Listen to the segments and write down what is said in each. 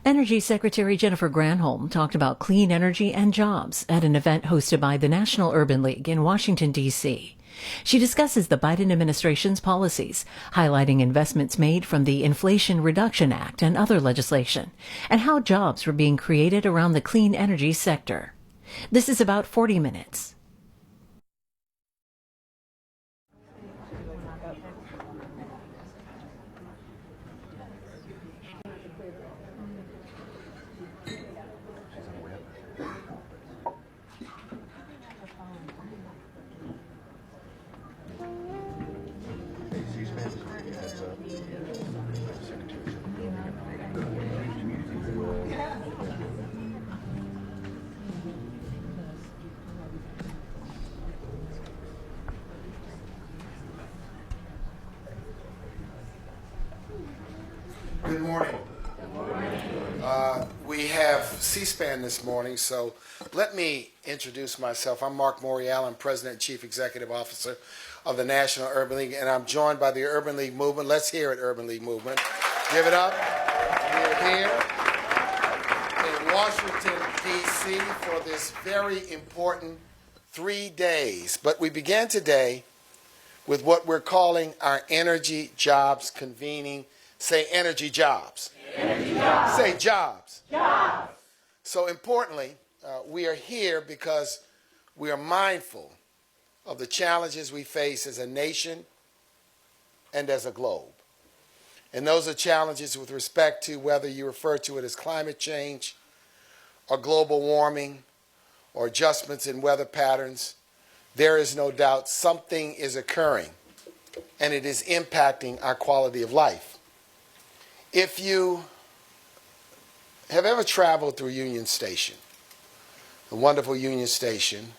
Energy Secretary Jennifer Granholm talked about clean energy and jobs at an event hosted by the National Urban League in Washington, D.C. She discusses the Biden administration's policies, highlighting investments made from the Inflation Reduction Act and other legislation, and how jobs were being created around the clean energy sector. This is about 40 minutes. Good morning. We have C-SPAN this morning, so let me introduce myself. I'm Mark Morial. I'm President and Chief Executive Officer of the National Urban League, and I'm joined by the Urban League Movement. Let's hear it, Urban League Movement. Give it up. We're here in Washington, D.C. for this very important 3 days. But we began today with what we're calling our Energy Jobs Convening. Say energy jobs. Energy jobs. Say jobs. Jobs. So importantly, we are here because we are mindful of the challenges we face as a nation and as a globe. And those are challenges with respect to whether you refer to it as climate change or global warming or adjustments in weather patterns. There is no doubt something is occurring, and it is impacting our quality of life. If you have ever traveled through Union Station, the wonderful Union Station,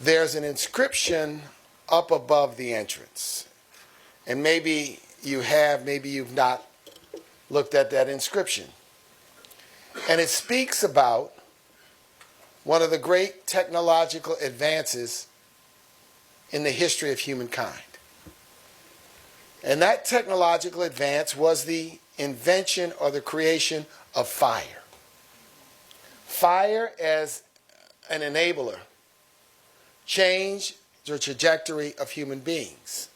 there's an inscription up above the entrance. And maybe you have, maybe you've not looked at that inscription. And it speaks about one of the great technological advances in the history of humankind. And that technological advance was the invention or the creation of fire. Fire as an enabler changed the trajectory of human beings.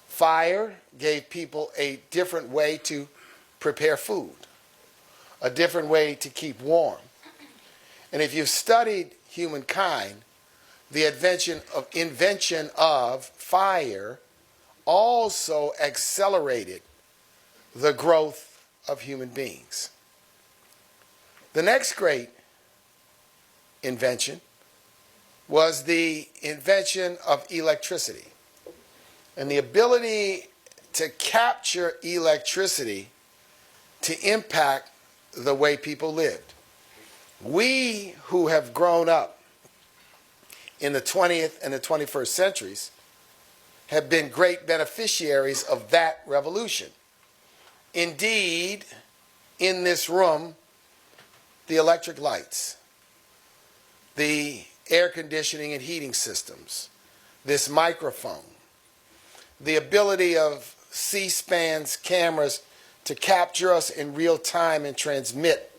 Fire gave people a different way to prepare food, a different way to keep warm. And if you've studied humankind, the invention of fire also accelerated the growth of human beings. The next great invention was the invention of electricity. And the ability to capture electricity to impact the way people lived. We who have grown up in the 20th and the 21st centuries have been great beneficiaries of that revolution. Indeed, in this room, the electric lights, the air conditioning and heating systems, this microphone, the ability of C-SPAN's cameras to capture us in real time and transmit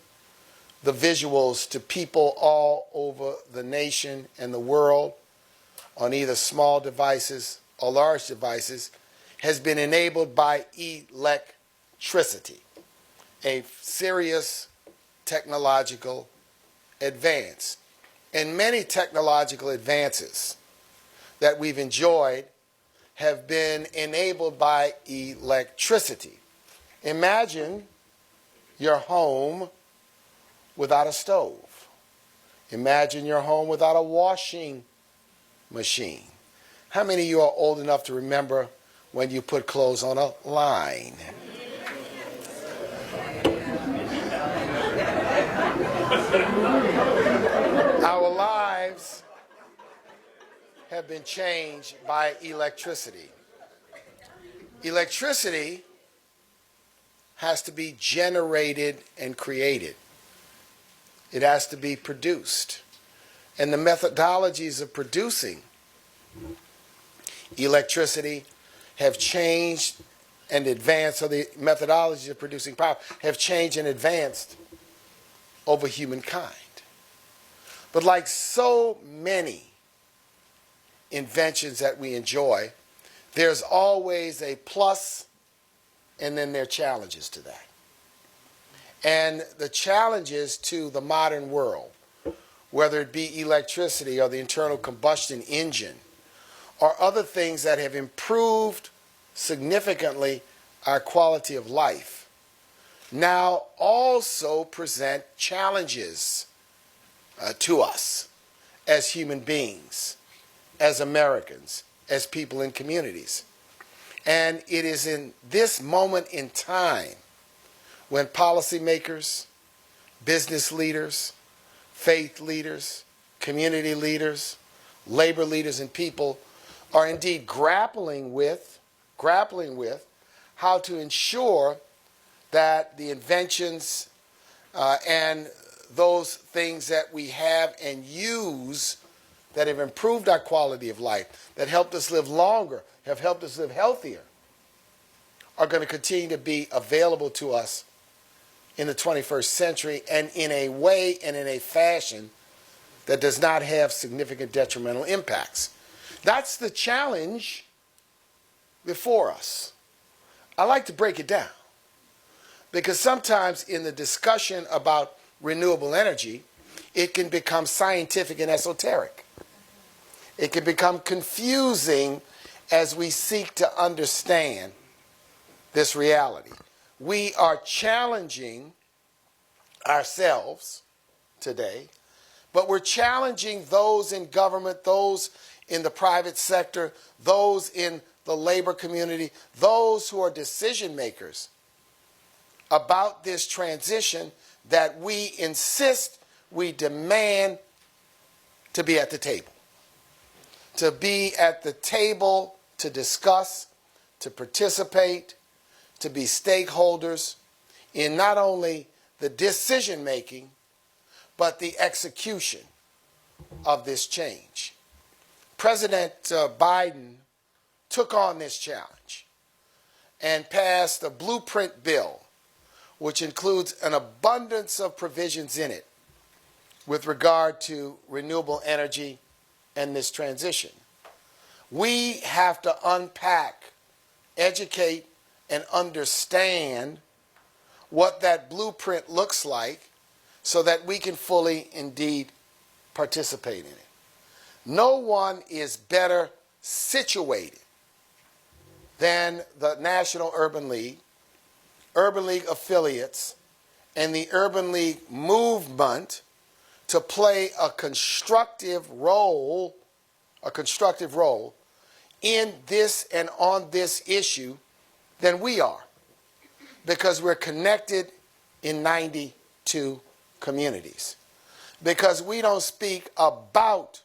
the visuals to people all over the nation and the world on either small devices or large devices has been enabled by electricity, a serious technological advance. And many technological advances that we've enjoyed have been enabled by electricity. Imagine your home without a stove. Imagine your home without a washing machine. How many of you are old enough to remember when you put clothes on a line? Our lives have been changed by electricity. Electricity has to be generated and created. It has to be produced. And the methodologies of producing electricity have changed and advanced, so the methodologies of producing power have changed and advanced over humankind. But like so many inventions that we enjoy, there's always a plus, and then there are challenges to that. And the challenges to the modern world, whether it be electricity or the internal combustion engine, or other things that have improved significantly our quality of life, now also present challenges to us as human beings, as Americans, as people in communities. And it is in this moment in time when policymakers, business leaders, faith leaders, community leaders, labor leaders, and people are indeed grappling with how to ensure that the inventions and those things that we have and use that have improved our quality of life, that helped us live longer, have helped us live healthier, are going to continue to be available to us in the 21st century, and in a way and in a fashion that does not have significant detrimental impacts. That's the challenge before us. I like to break it down, because sometimes in the discussion about renewable energy, it can become scientific and esoteric. It can become confusing as we seek to understand this reality. We are challenging ourselves today, but we're challenging those in government, those in the private sector, those in the labor community, those who are decision makers about this transition, that we insist, we demand to be at the table. To be at the table to discuss, to participate, to be stakeholders in not only the decision making, but the execution of this change. President Biden took on this challenge and passed a blueprint bill, which includes an abundance of provisions in it with regard to renewable energy and this transition. We have to unpack, educate, and understand what that blueprint looks like so that we can fully indeed participate in it. No one is better situated than the National Urban League affiliates, and the Urban League movement to play a constructive role in this and on this issue than we are, because we're connected in 92 communities. Because we don't speak about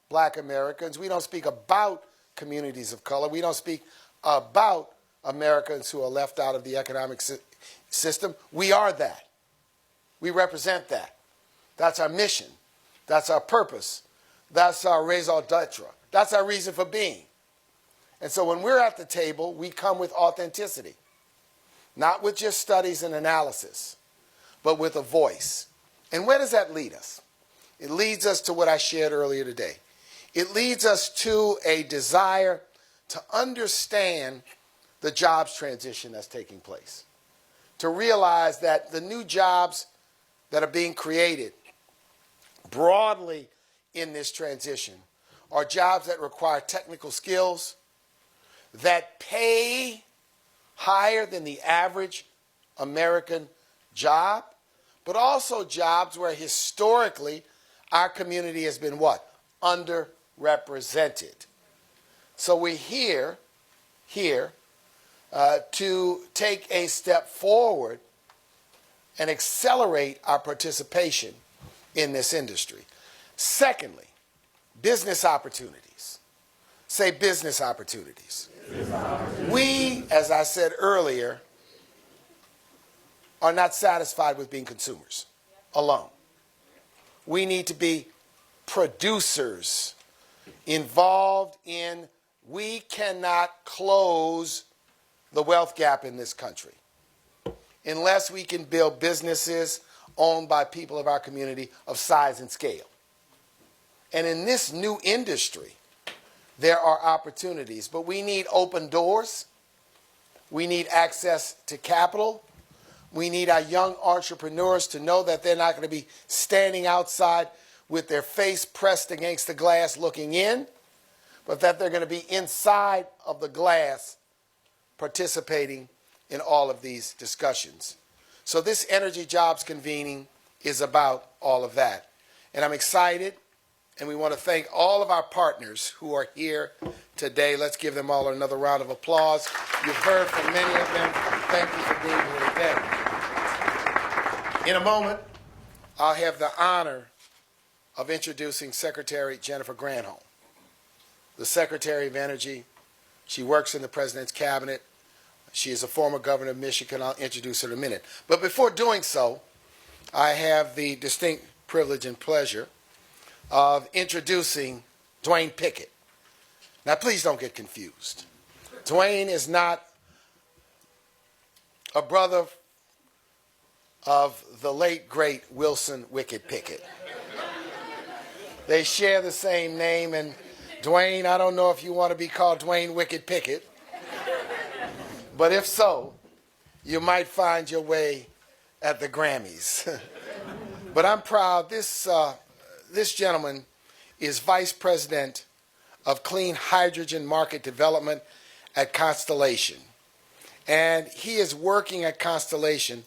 Black Americans, we don't speak about communities of color, we don't speak about Americans who are left out of the economic system. We are that. We represent that. That's our mission. That's our purpose. That's our raison d'etre. That's our reason for being. And so when we're at the table, we come with authenticity. Not with just studies and analysis, but with a voice. And where does that lead us? It leads us to what I shared earlier today. It leads us to a desire to understand the jobs transition that's taking place. To realize that the new jobs that are being created broadly in this transition are jobs that require technical skills, that pay higher than the average American job, but also jobs where historically our community has been what? Underrepresented. So we're here to take a step forward and accelerate our participation in this industry. Secondly, business opportunities. Say business opportunities. We, as I said earlier, are not satisfied with being consumers alone. We need to be producers involved in, we cannot close the wealth gap in this country, unless we can build businesses owned by people of our community of size and scale. And in this new industry, there are opportunities, but we need open doors. We need access to capital. We need our young entrepreneurs to know that they're not going to be standing outside with their face pressed against the glass looking in, but that they're going to be inside of the glass participating in all of these discussions. So this Energy Jobs convening is about all of that. And I'm excited, and we want to thank all of our partners who are here today. Let's give them all another round of applause. You've heard from many of them. Thank you for being here today. In a moment, I'll have the honor of introducing Secretary Jennifer Granholm, the Secretary of Energy. She works in the President's Cabinet. She is a former governor of Michigan. I'll introduce her in a minute. But before doing so, I have the distinct privilege and pleasure of introducing Dwayne Pickett. Now, please don't get confused. Dwayne is not a brother of the late, great Wilson Wicked Pickett. They share the same name, and Dwayne, I don't know if you want to be called Dwayne Wicked Pickett, but if so, you might find your way at the Grammys. But I'm proud. This gentleman is Vice President of Clean Hydrogen Market Development at Constellation. And he is working at Constellation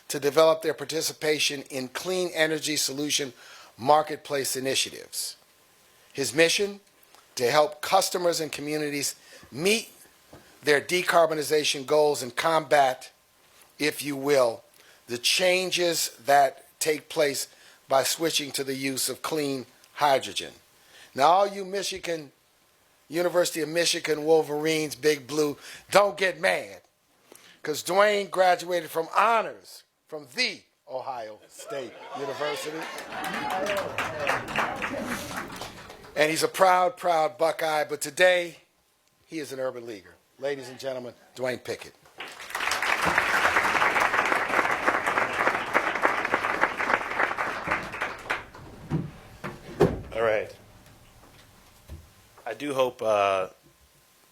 to develop their participation in clean energy solution marketplace initiatives. His mission, to help customers and communities meet their decarbonization goals and combat, if you will, the changes that take place by switching to the use of clean hydrogen. Now, all you Michigan, University of Michigan Wolverines, Big Blue, don't get mad, because Dwayne graduated from honors from the Ohio State University. And he's a proud, proud Buckeye, but today he is an urban leaguer. Ladies and gentlemen, Dwayne Pickett. All right. I do hope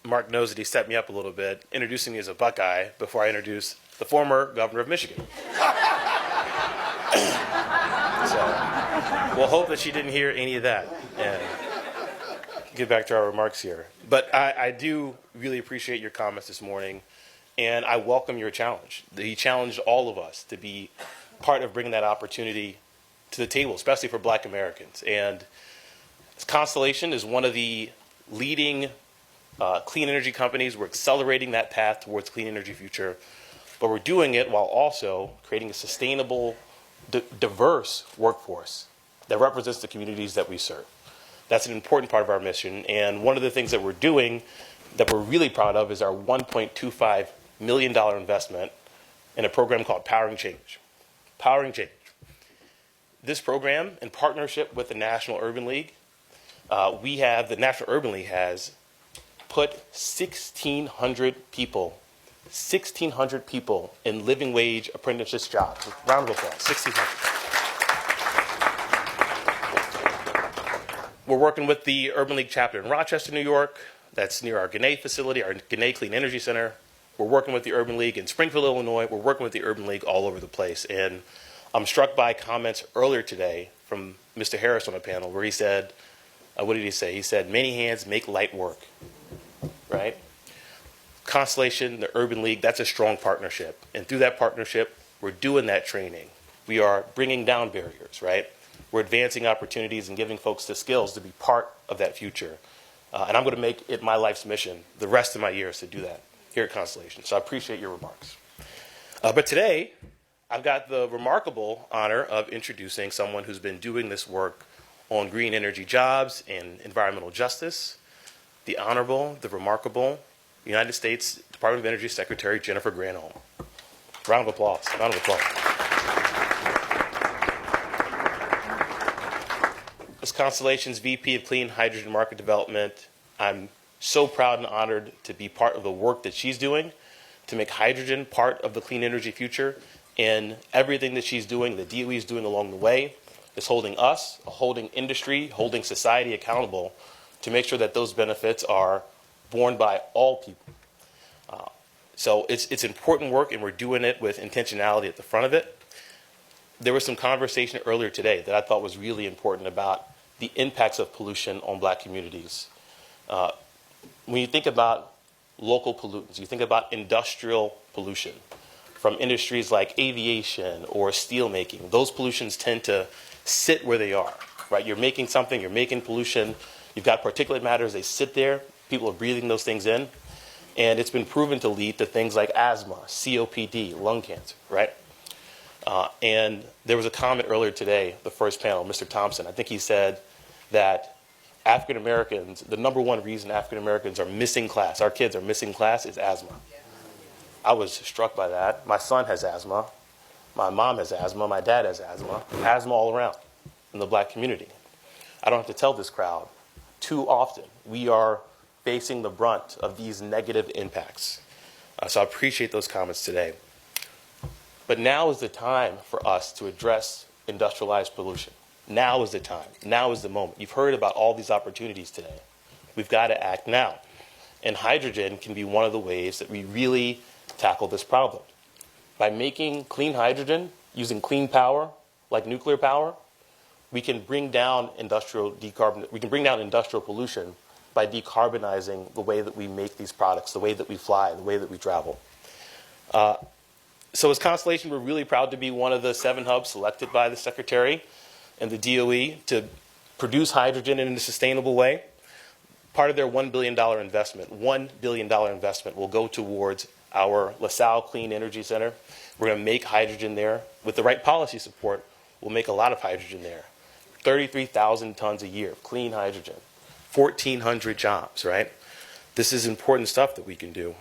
Mark knows that he set me up a little bit, introducing me as a Buckeye before I introduce the former governor of Michigan. So we'll hope that she didn't hear any of that and get back to our remarks here. But I do really appreciate your comments this morning, and I welcome your challenge. He challenged all of us to be part of bringing that opportunity to the table, especially for Black Americans. And Constellation is one of the leading clean energy companies. We're accelerating that path towards clean energy future, but we're doing it while also creating a sustainable, diverse workforce that represents the communities that we serve. That's an important part of our mission, and one of the things that we're doing that we're really proud of is our $1.25 million investment in a program called Powering Change. Powering Change. This program, in partnership with the National Urban League, the National Urban League has put 1,600 people in living wage apprenticeship jobs. Round of applause, 1,600. We're working with the Urban League chapter in Rochester, New York. That's near our Gannett facility, our Gannett Clean Energy Center. We're working with the Urban League in Springfield, Illinois. We're working with the Urban League all over the place. And I'm struck by comments earlier today from Mr. Harris on a panel where he said, what did he say? He said, many hands make light work, right? Constellation, the Urban League, that's a strong partnership. And through that partnership, we're doing that training. We are bringing down barriers, right? We're advancing opportunities and giving folks the skills to be part of that future. And I'm going to make it my life's mission the rest of my years to do that here at Constellation. So I appreciate your remarks. But today, I've got the remarkable honor of introducing someone who's been doing this work on green energy jobs and environmental justice, the Honorable, the Remarkable United States Department of Energy Secretary Jennifer Granholm. Round of applause. Round of applause. As Constellation's VP of Clean Hydrogen Market Development, I'm so proud and honored to be part of the work that she's doing to make hydrogen part of the clean energy future. And everything that she's doing, the DOE is doing along the way, is holding us, holding industry, holding society accountable to make sure that those benefits are borne by all people. So it's important work, and we're doing it with intentionality at the front of it. There was some conversation earlier today that I thought was really important about the impacts of pollution on black communities. When you think about local pollutants, you think about industrial pollution from industries like aviation or steel making. Those pollutions tend to sit where they are, right? You're making something, you're making pollution, you've got particulate matters, they sit there, people are breathing those things in, and it's been proven to lead to things like asthma, COPD, lung cancer, right? And there was a comment earlier today, the first panel, Mr. Thompson, I think he said that African Americans, the number one reason African Americans are missing class, our kids are missing class, is asthma. I was struck by that. My son has asthma. My mom has asthma. My dad has asthma all around in the black community. I don't have to tell this crowd too often. We are facing the brunt of these negative impacts. So I appreciate those comments today. But now is the time for us to address industrialized pollution. Now is the time. Now is the moment. You've heard about all these opportunities today. We've got to act now. And hydrogen can be one of the ways that we really tackle this problem. By making clean hydrogen, using clean power, like nuclear power, we can bring down industrial pollution by decarbonizing the way that we make these products, the way that we fly, the way that we travel. So as Constellation, we're really proud to be one of the 7 hubs selected by the Secretary and the DOE to produce hydrogen in a sustainable way. Part of their $1 billion investment will go towards our LaSalle Clean Energy Center. We're going to make hydrogen there. With the right policy support, we'll make a lot of hydrogen there. 33,000 tons a year of clean hydrogen, 1,400 jobs, right? This is important stuff that we can do.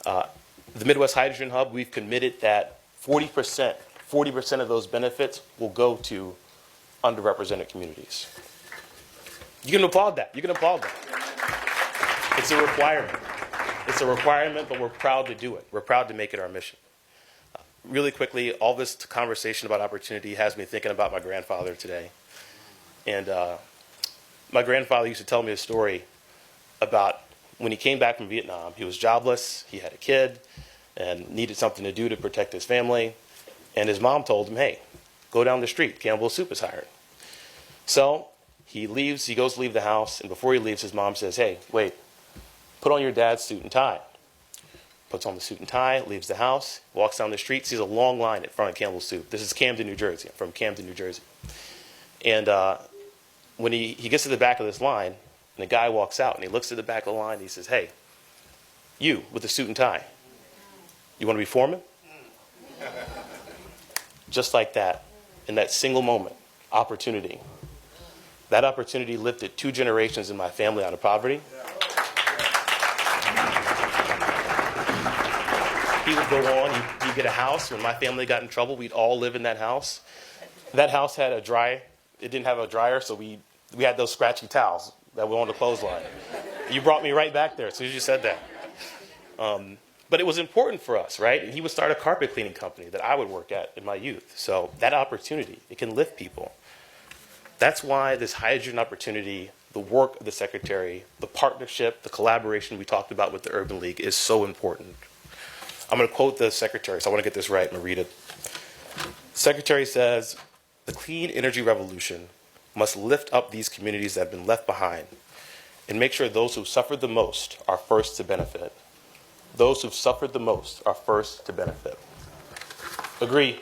The Midwest Hydrogen Hub, we've committed that 40% of those benefits will go to underrepresented communities. You can applaud that. You can applaud that. It's a requirement. It's a requirement, but we're proud to do it. We're proud to make it our mission. Really quickly, all this conversation about opportunity has me thinking about my grandfather today. And my grandfather used to tell me a story about when he came back from Vietnam. He was jobless, he had a kid, and needed something to do to protect his family. And his mom told him, hey, go down the street, Campbell's Soup is hiring. So he goes to leave the house, and before he leaves, his mom says, hey, wait, put on your dad's suit and tie. Puts on the suit and tie, leaves the house, walks down the street, sees a long line in front of Campbell's Soup. This is Camden, New Jersey. I'm from Camden, New Jersey. And when he gets to the back of this line, and the guy walks out, and he looks at the back of the line, and he says, hey, you with the suit and tie, you want to be foreman? Just like that, in that single moment, opportunity. That opportunity lifted 2 generations in my family out of poverty. He would go on, he'd get a house. When my family got in trouble, we'd all live in that house. That house had it didn't have a dryer, so we had those scratchy towels that were on the clothesline. You brought me right back there as soon as you said that. But it was important for us, right? And he would start a carpet cleaning company that I would work at in my youth. So that opportunity, it can lift people. That's why this hydrogen opportunity, the work of the Secretary, the partnership, the collaboration we talked about with the Urban League is so important. I'm going to quote the Secretary, so I want to get this right. I'm going to read it. The Secretary says, the clean energy revolution must lift up these communities that have been left behind and make sure those who suffered the most are first to benefit. Those who've suffered the most are first to benefit. Agree.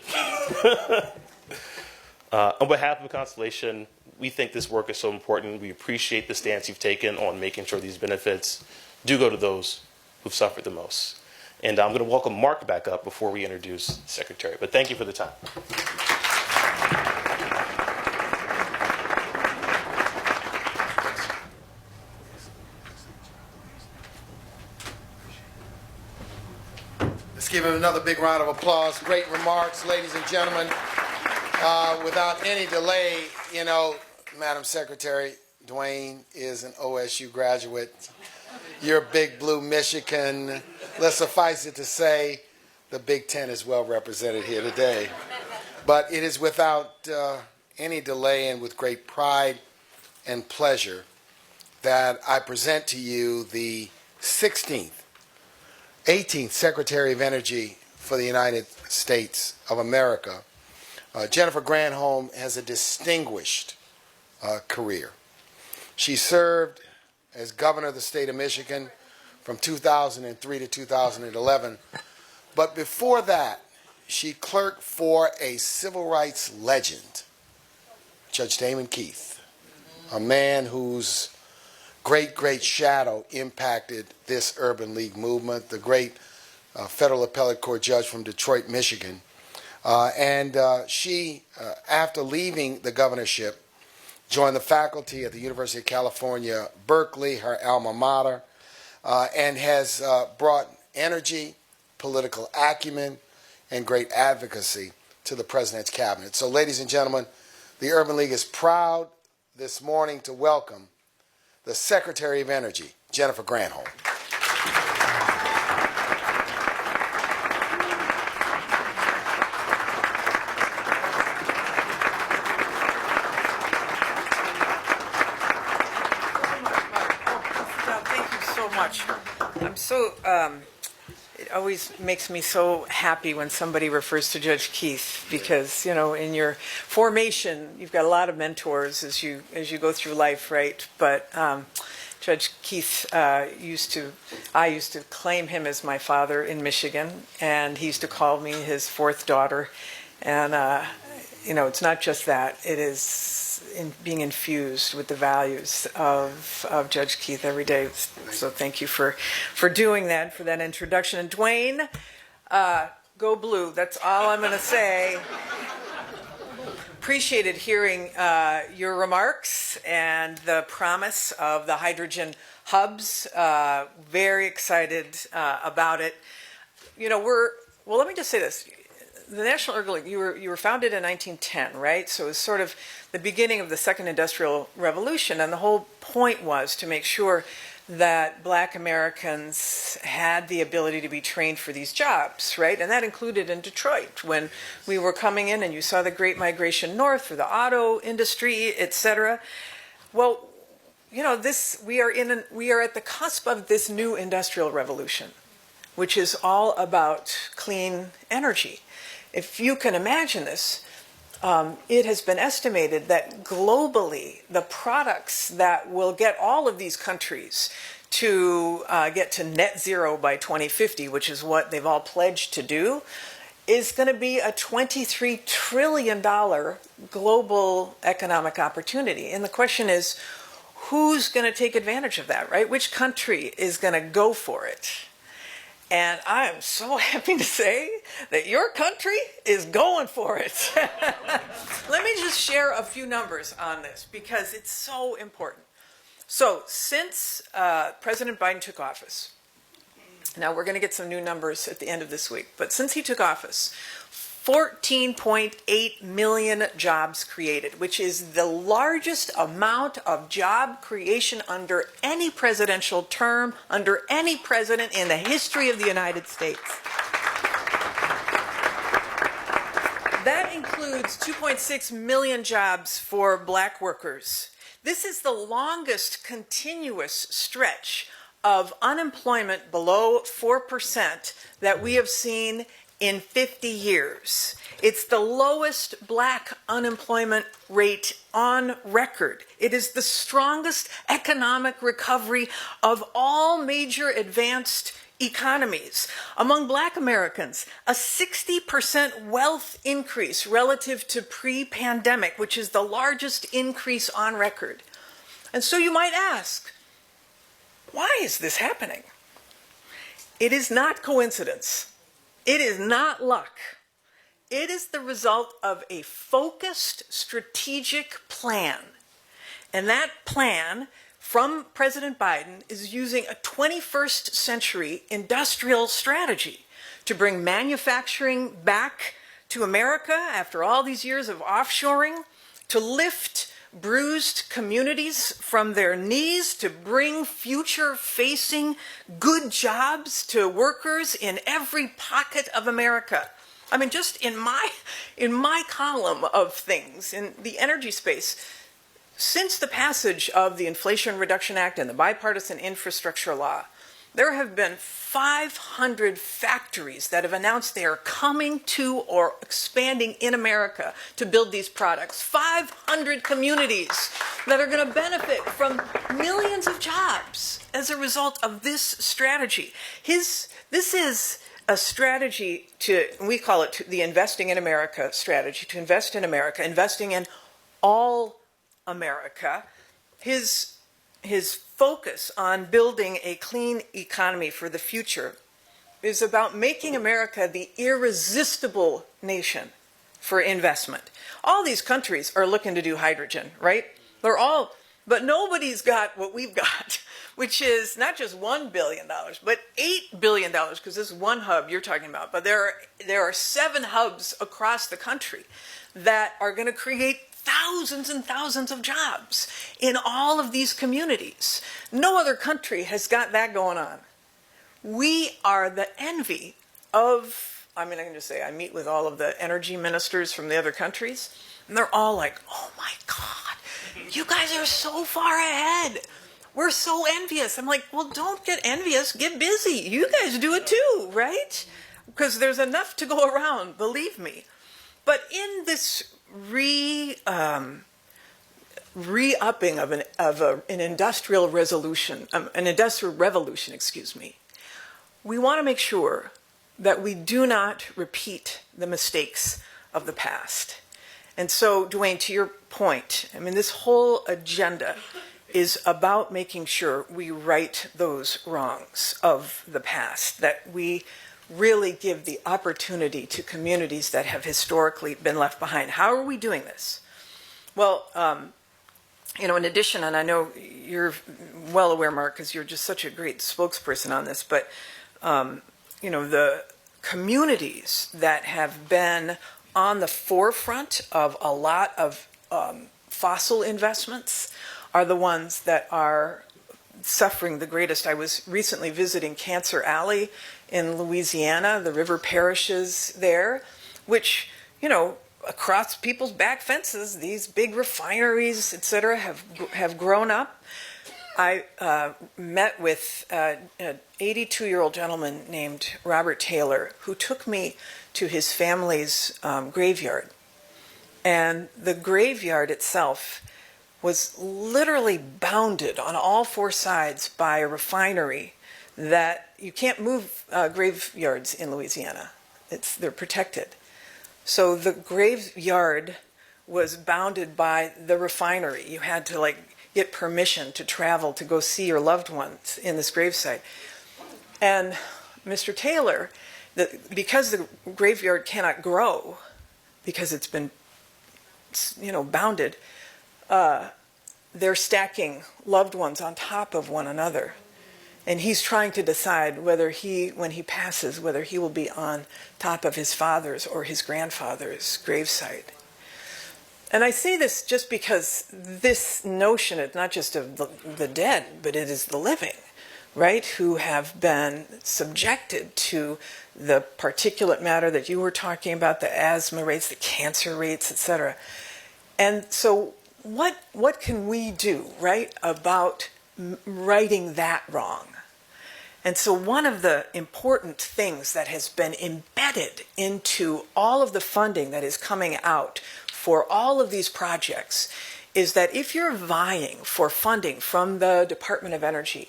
On behalf of Constellation, we think this work is so important. We appreciate the stance you've taken on making sure these benefits do go to those who've suffered the most. And I'm going to welcome Mark back up before we introduce the Secretary. But thank you for the time. Let's give him another big round of applause. Great remarks, ladies and gentlemen. Without any delay, Madam Secretary, Dwayne is an OSU graduate. your big blue Michigan. Let's suffice it to say the Big Ten is well represented here today. But it is without any delay and with great pride and pleasure that I present to you the 18th Secretary of Energy for the United States of America. Jennifer Granholm has a distinguished career. She served as governor of the state of Michigan from 2003 to 2011. But before that, she clerked for a civil rights legend, Judge Damon Keith, a man whose great shadow impacted this Urban League movement, the great federal appellate court judge from Detroit, Michigan. She, after leaving the governorship, joined the faculty at the University of California, Berkeley, her alma mater, and has brought energy, political acumen, and great advocacy to the President's cabinet. So, ladies and gentlemen, the Urban League is proud this morning to welcome the Secretary of Energy, Jennifer Granholm. I'm so, it always makes me so happy when somebody refers to Judge Keith because, you know, in your formation, you've got a lot of mentors as you go through life, right? But Judge Keith I used to claim him as my father in Michigan, and he used to call me his fourth daughter. And, you know, it's not just that. It is being infused with the values of Judge Keith every day. So thank you for doing that, for that introduction. And Dwayne, go blue. That's all I'm going to say. Appreciated hearing your remarks and the promise of the hydrogen hubs. Very excited about it. You know, well, let me just say this. The National Urban League, you were founded in 1910, right? So it was sort of the beginning of the Second Industrial Revolution, and the whole point was to make sure that Black Americans had the ability to be trained for these jobs, right? And that included in Detroit when we were coming in and you saw the great migration north for the auto industry, et cetera. Well, you know, we are at the cusp of this new industrial revolution, which is all about clean energy. If you can imagine this, it has been estimated that globally, the products that will get all of these countries to get to net zero by 2050, which is what they've all pledged to do, is going to be a $23 trillion global economic opportunity. And the question is, who's going to take advantage of that, right? Which country is going to go for it? And I am so happy to say that your country is going for it. Let me just share a few numbers on this because it's so important. So since President Biden took office, now we're going to get some new numbers at the end of this week, but since he took office, 14.8 million jobs created, which is the largest amount of job creation under any presidential term, under any president in the history of the United States. That includes 2.6 million jobs for Black workers. This is the longest continuous stretch of unemployment below 4% that we have seen in 50 years. It's the lowest Black unemployment rate on record. It is the strongest economic recovery of all major advanced economies. Among Black Americans, a 60% wealth increase relative to pre-pandemic, which is the largest increase on record. And so you might ask, why is this happening? It is not coincidence. It is not luck. It is the result of a focused strategic plan. And that plan from President Biden is using a 21st century industrial strategy to bring manufacturing back to America after all these years of offshoring, to lift bruised communities from their knees to bring future-facing good jobs to workers in every pocket of America. I mean, just in my column of things in the energy space, since the passage of the Inflation Reduction Act and the Bipartisan Infrastructure Law, there have been 500 factories that have announced they are coming to or expanding in America to build these products. 500 communities that are going to benefit from millions of jobs as a result of this strategy. This is a strategy we call it the Investing in America strategy, to invest in America, investing in all America. His focus on building a clean economy for the future is about making America the irresistible nation for investment. All these countries are looking to do hydrogen, right? But nobody's got what we've got, which is not just $1 billion, but $8 billion, because this is one hub you're talking about. But there are 7 hubs across the country that are going to create thousands and thousands of jobs in all of these communities. No other country has got that going on. We are the envy of, I can just say, I meet with all of the energy ministers from the other countries, and they're all like, oh my God, you guys are so far ahead. We're so envious. I'm like, well, don't get envious, get busy. You guys do it too, right? Because there's enough to go around, believe me. But in this re-upping of an industrial resolution, an industrial revolution, we want to make sure that we do not repeat the mistakes of the past. And so, Dwayne, to your point, this whole agenda is about making sure we right those wrongs of the past, that we really give the opportunity to communities that have historically been left behind. How are we doing this? Well, in addition, and I know you're well aware, Mark, because you're just such a great spokesperson on this, but, the communities that have been on the forefront of a lot of fossil investments are the ones that are suffering the greatest. I was recently visiting Cancer Alley in Louisiana, the river parishes there, which, across people's back fences, these big refineries, et cetera, have grown up. I met with an 82-year-old gentleman named Robert Taylor, who took me to his family's graveyard. And the graveyard itself was literally bounded on all 4 sides by a refinery that you can't move graveyards in Louisiana. They're protected. So the graveyard was bounded by the refinery. You had to get permission to travel to go see your loved ones in this gravesite. And Mr. Taylor, because the graveyard cannot grow, because it's been, bounded, they're stacking loved ones on top of one another. And he's trying to decide whether when he passes, whether he will be on top of his father's or his grandfather's gravesite. And I say this just because this notion is not just of the dead, but it is the living, right, who have been subjected to the particulate matter that you were talking about, the asthma rates, the cancer rates, et cetera. And so what can we do, right, about righting that wrong? And so one of the important things that has been embedded into all of the funding that is coming out for all of these projects is that if you're vying for funding from the Department of Energy,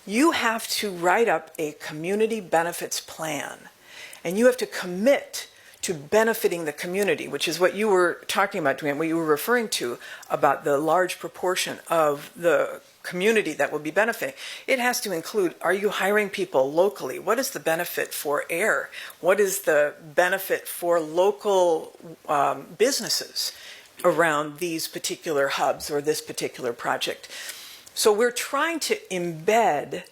you have to write up a community benefits plan. And you have to commit to benefiting the community, which is what you were talking about, Dwayne, what you were referring to about the large proportion of the community that will be benefiting. It has to include, are you hiring people locally? What is the benefit for air? What is the benefit for local businesses around these particular hubs or this particular project? So we're trying to embed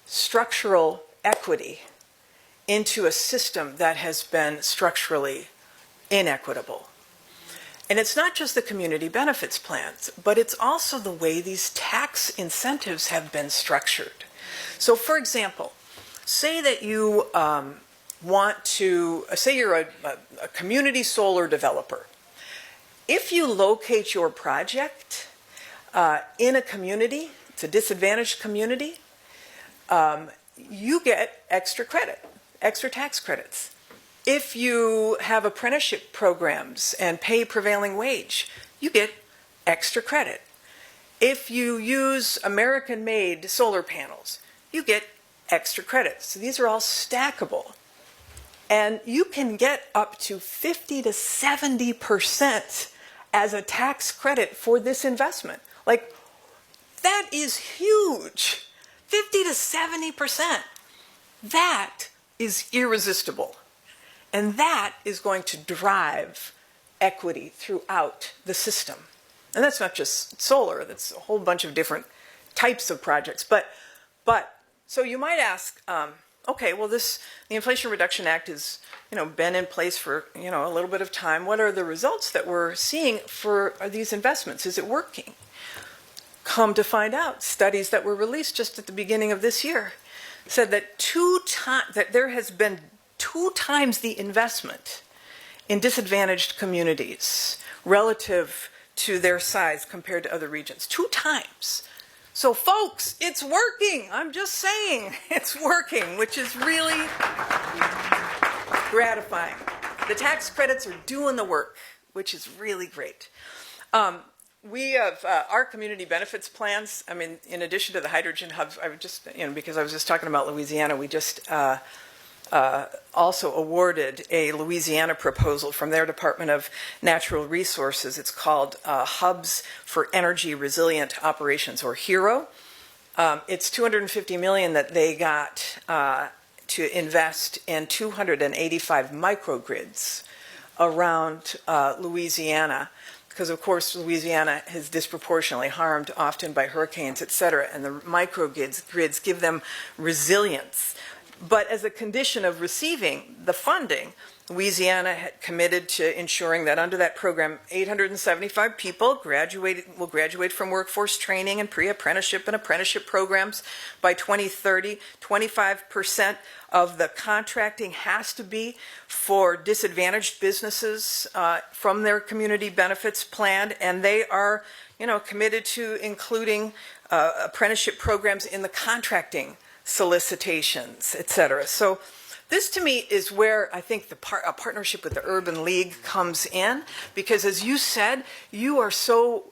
structural equity into a system that has been structurally inequitable. And it's not just the community benefits plans, but it's also the way these tax incentives have been structured. So for example, say that you say you're a community solar developer. If you locate your project in a community, it's a disadvantaged community, you get extra credit, extra tax credits. If you have apprenticeship programs and pay prevailing wage, you get extra credit. If you use American-made solar panels, you get extra credit. So these are all stackable. And you can get up to 50 to 70% as a tax credit for this investment. Like, that is huge. 50 to 70%. That is irresistible. And that is going to drive equity throughout the system. And that's not just solar, that's a whole bunch of different types of projects. But so you might ask, okay, well, the Inflation Reduction Act has, been in place for, a little bit of time. What are the results that we're seeing for these investments? Is it working? Come to find out, studies that were released just at the beginning of this year said that that there has been 2 times the investment in disadvantaged communities relative to their size compared to other regions. 2 times. So folks, it's working. I'm just saying, it's working, which is really gratifying. The tax credits are doing the work, which is really great. We have our community benefits plans. I mean, in addition to the hydrogen hubs, I would just, because I was just talking about Louisiana, we just also awarded a Louisiana proposal from their Department of Natural Resources. It's called Hubs for Energy Resilient Operations, or HERO. It's $250 million that they got to invest in 285 microgrids around Louisiana, because of course Louisiana is disproportionately harmed often by hurricanes, et cetera, and the microgrids give them resilience. But as a condition of receiving the funding, Louisiana had committed to ensuring that under that program, 875 people will graduate from workforce training and pre-apprenticeship and apprenticeship programs by 2030. 25% of the contracting has to be for disadvantaged businesses from their community benefits plan, and they are, committed to including apprenticeship programs in the contracting solicitations, et cetera. So this to me is where I think a partnership with the Urban League comes in, because as you said, you are so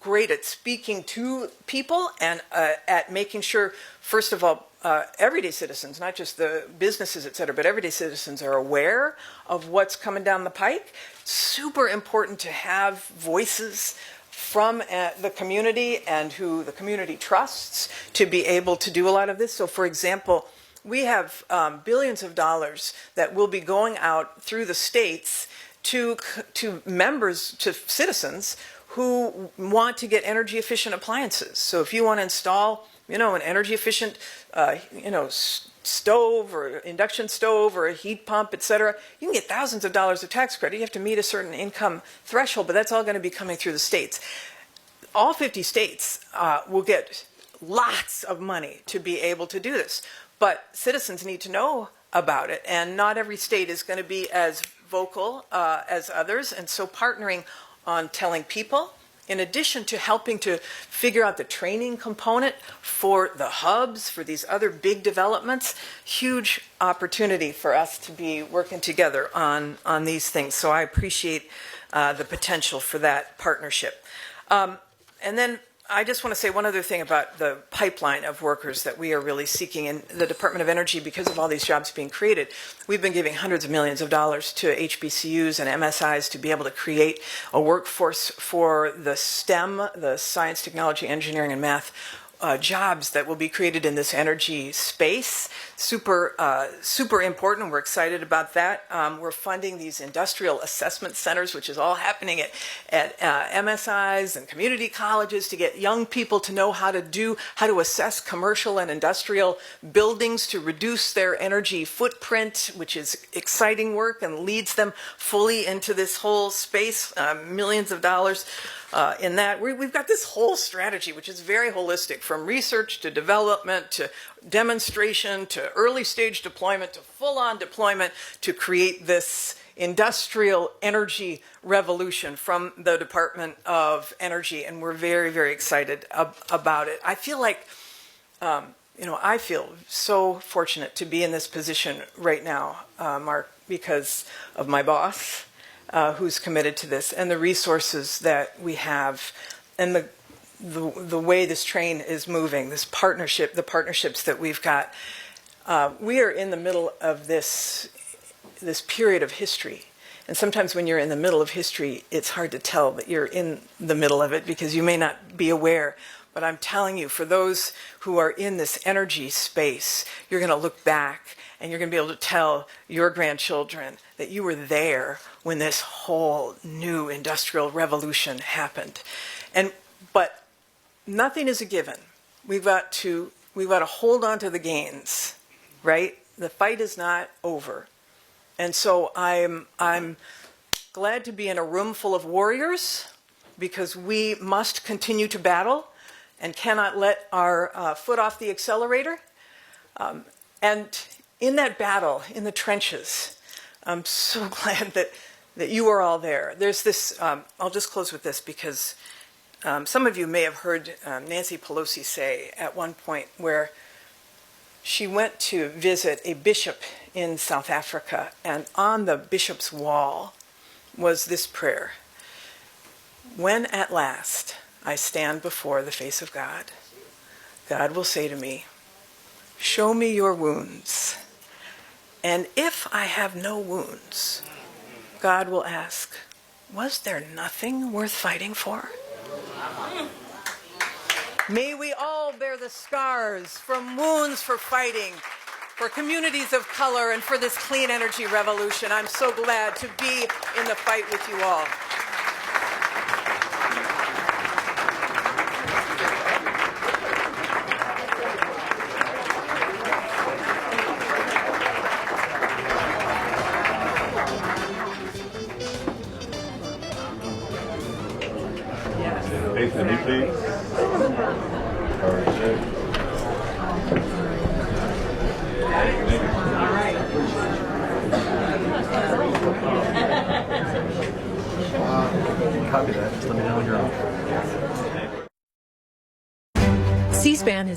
great at speaking to people and at making sure, first of all, everyday citizens, not just the businesses, et cetera, but everyday citizens are aware of what's coming down the pike. Super important to have voices from the community and who the community trusts to be able to do a lot of this. So for example, we have billions of dollars that will be going out through the states to members, to citizens who want to get energy efficient appliances. So if you want to install, an energy efficient, stove or induction stove or a heat pump, et cetera, you can get thousands of dollars of tax credit. You have to meet a certain income threshold, but that's all going to be coming through the states. All 50 states will get lots of money to be able to do this, but citizens need to know about it, and not every state is going to be as vocal as others, and so partnering on telling people, in addition to helping to figure out the training component for the hubs, for these other big developments, huge opportunity for us to be working together on these things. So I appreciate the potential for that partnership. And then I just want to say one other thing about the pipeline of workers that we are really seeking in the Department of Energy. Because of all these jobs being created, we've been giving hundreds of millions of dollars to HBCUs and MSIs to be able to create a workforce for the STEM, the science, technology, engineering, and math jobs that will be created in this energy space. Super important. We're excited about that. We're funding these industrial assessment centers, which is all happening at MSIs and community colleges, to get young people to know how to assess commercial and industrial buildings to reduce their energy footprint, which is exciting work and leads them fully into this whole space, millions of dollars in that. We've got this whole strategy, which is very holistic, from research to development to demonstration to early stage deployment to full-on deployment, to create this industrial energy revolution from the Department of Energy. And we're very, very excited about it. I feel like, I feel so fortunate to be in this position right now, Mark, because of my boss, who's committed to this, and the resources that we have, and the way this train is moving, the partnerships that we've got. We are in the middle of this period of history. And sometimes when you're in the middle of history, it's hard to tell that you're in the middle of it because you may not be aware. But I'm telling you, for those who are in this energy space, you're going to look back and you're going to be able to tell your grandchildren that you were there when this whole new industrial revolution happened. But nothing is a given. We've got to hold on to the gains, right? The fight is not over. And so I'm glad to be in a room full of warriors, because we must continue to battle and cannot let our foot off the accelerator. And in that battle, in the trenches, I'm so glad that you are all there. There's this, I'll just close with this, because some of you may have heard Nancy Pelosi say at one point, where she went to visit a bishop in South Africa, and on the bishop's wall was this prayer: "When at last I stand before the face of God, God will say to me, 'Show me your wounds.' And if I have no wounds, God will ask, 'Was there nothing worth fighting for?'" May we all bear the scars from wounds for fighting, for communities of color, and for this clean energy revolution. I'm so glad to be in the fight with you all. Hey, can you please? All right. C-SPAN is